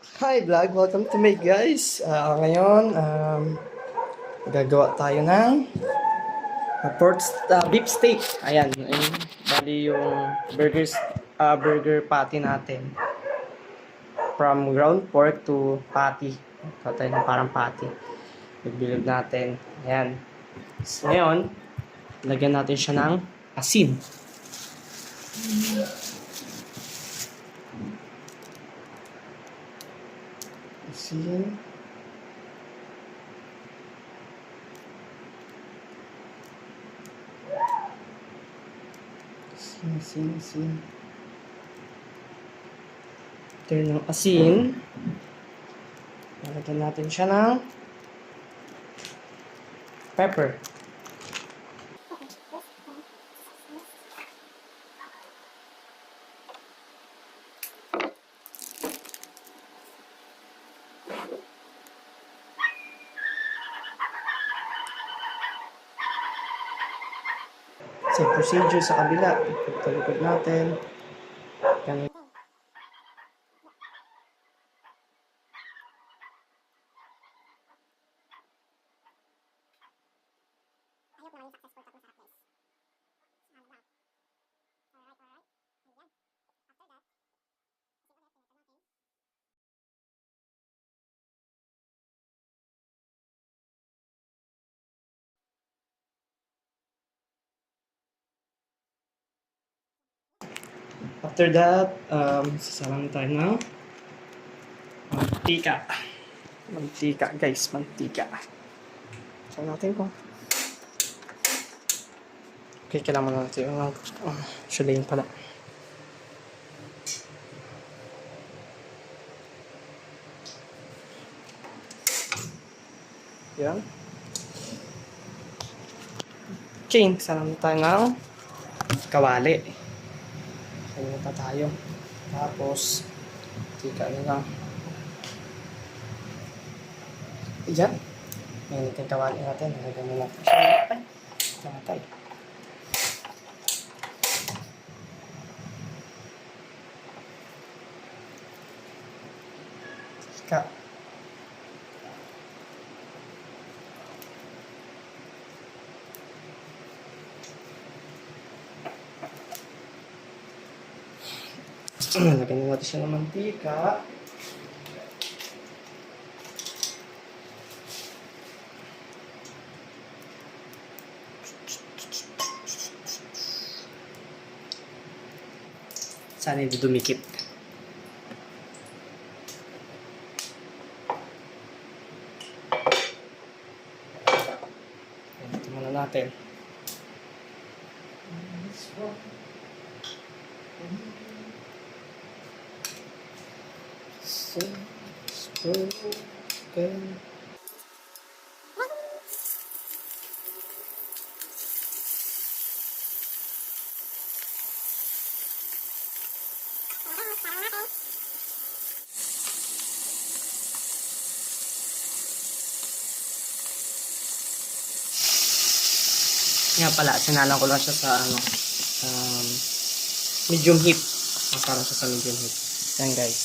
Hi vlog, welcome to me guys. Ngayon, gagawa tayo ng beef steak. Ayan, bali yung burger patty natin. From ground pork to patty. Ito tayo ng parang patty. Nagbilog natin. Ayan. So, ngayon, lagyan natin siya ng asin. Asin. Asin. Turn ng asin. Lalagyan natin siya ng pepper. Same procedure sa kabila. Talikod natin. Ganun. After that, sasalang tayo ng mantika. Mantika guys, mantika. So natin ko. Okay, kailangan mo natin yung shulayin pala. Yan. Okay, sasalang tayo ng kawali. Kaya pa tayo. Tapos, tika na lang. Yan. Ngayon yung kawali natin. Nalagyan mo natin siya. Ay, namatay. Tika. Lagyan natin siya ng mantika. Sana hindi dumikit. Ito muna natin. Okay. Nga pala, sinalang ko lang siya sa medium heat. Parang siya sa medium heat. Yan guys.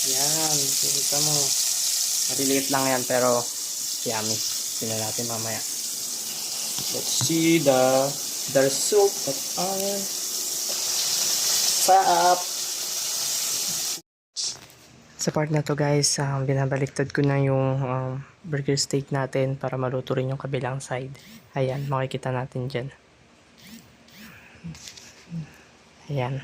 Yan, kita mo. Maliliit lang yan pero yummy. Tingnan natin mamaya. Let's see the soup of our sarap. Sa part na to guys, binabaliktad ko na yung burger steak natin para maluto rin yung kabilang side. Ayan, makikita natin dyan. Ayan.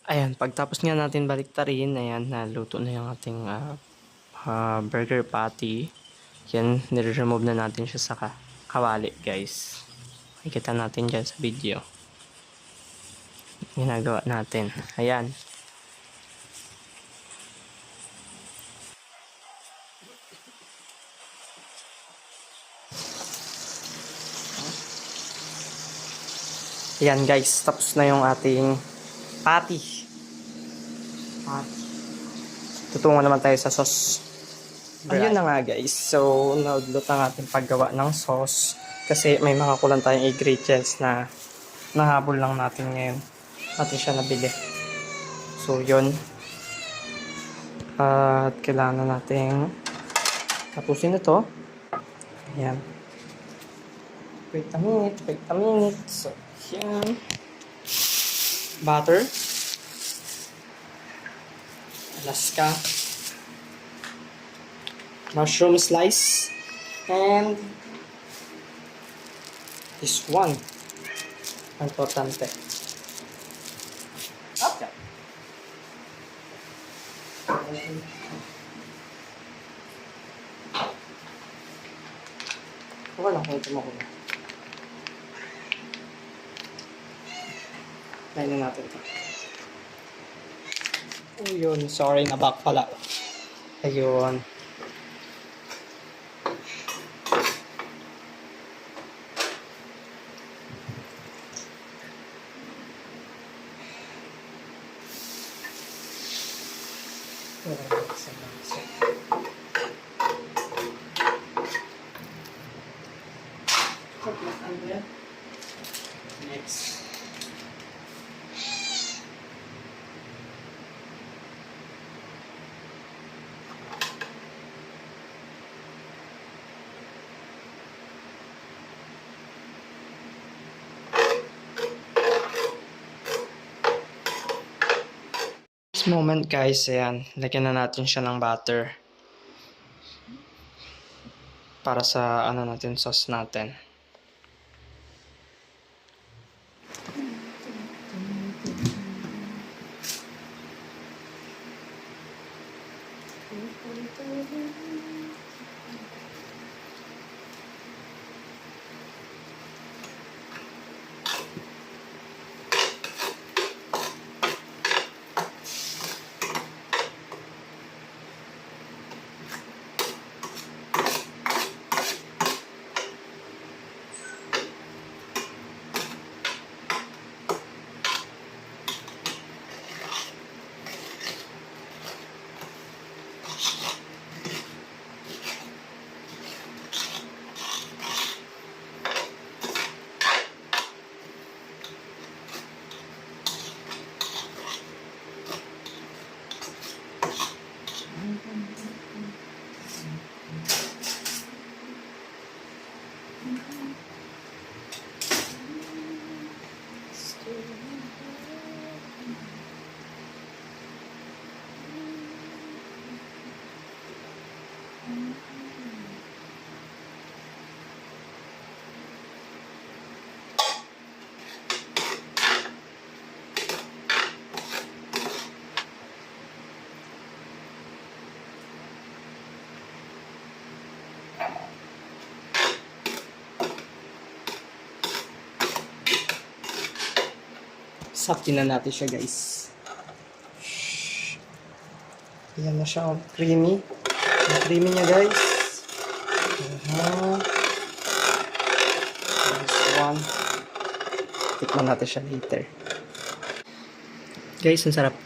Ayan, pagtapos nga natin baliktarin, ayan, naluto na yung ating burger patty. Yan, nire-remove na natin siya sa kawali, guys. Makikita natin dyan sa video. Ginagawa natin. Ayan. Ayan guys, tapos na yung ating patty. Patty. Tutungo naman tayo sa sauce. Ayun na nga guys. So, naudlot na natin paggawa ng sauce. Kasi may mga kulang tayong ingredients na nahabol lang natin ngayon. Natin siya nabili. So, yun. At kailangan natin tapusin ito. Ayan. Wait a minute. So, yan. Butter. Alaska. Mushroom slice. And this one. Importante. Okay. Wala kung ito makuha. Try na natin ito. Oh, yun. Sorry, na-back pala. Ayun. Next. This moment guys, ayan, lagyan na natin siya ng butter para sa ano natin, sauce natin. Sapin na natin siya guys. Ayan na siya, creamy. Ang creamy niya guys. This one. Tikman natin siya later. Guys, ang sarap.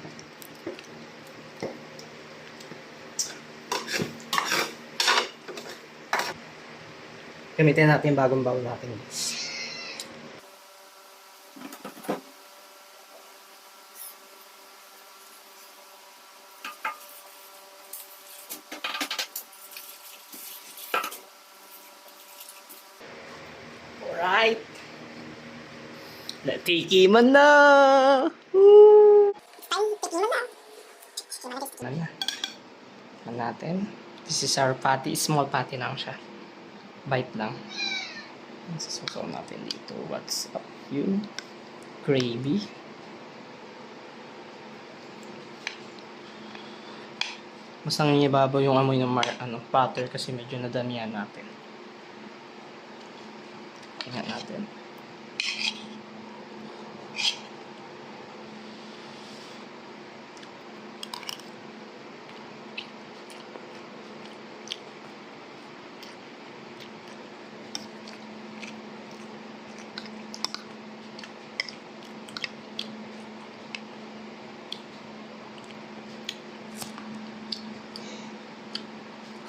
Gamitin natin yung bagong bowl natin guys. Alright. Natikiman na! Woo! Tikiman na. Tikiman natin. This is our patty. Small patty lang siya. Bite lang. Sasusaw natin dito. What's up yun? Gravy. Mas nangingibabaw yung amoy ng butter kasi medyo nadamihan natin. Tingnan natin.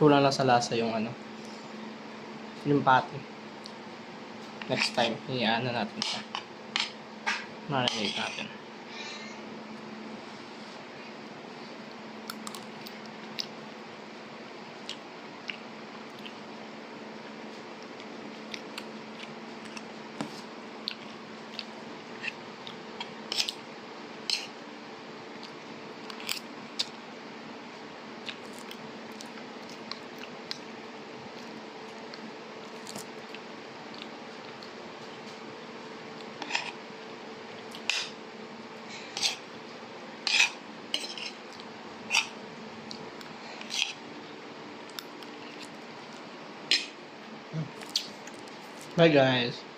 kulang lang sa lasa yung ano, yung patty. Next time, iyaano natin siya. Marinate natin. Bye guys.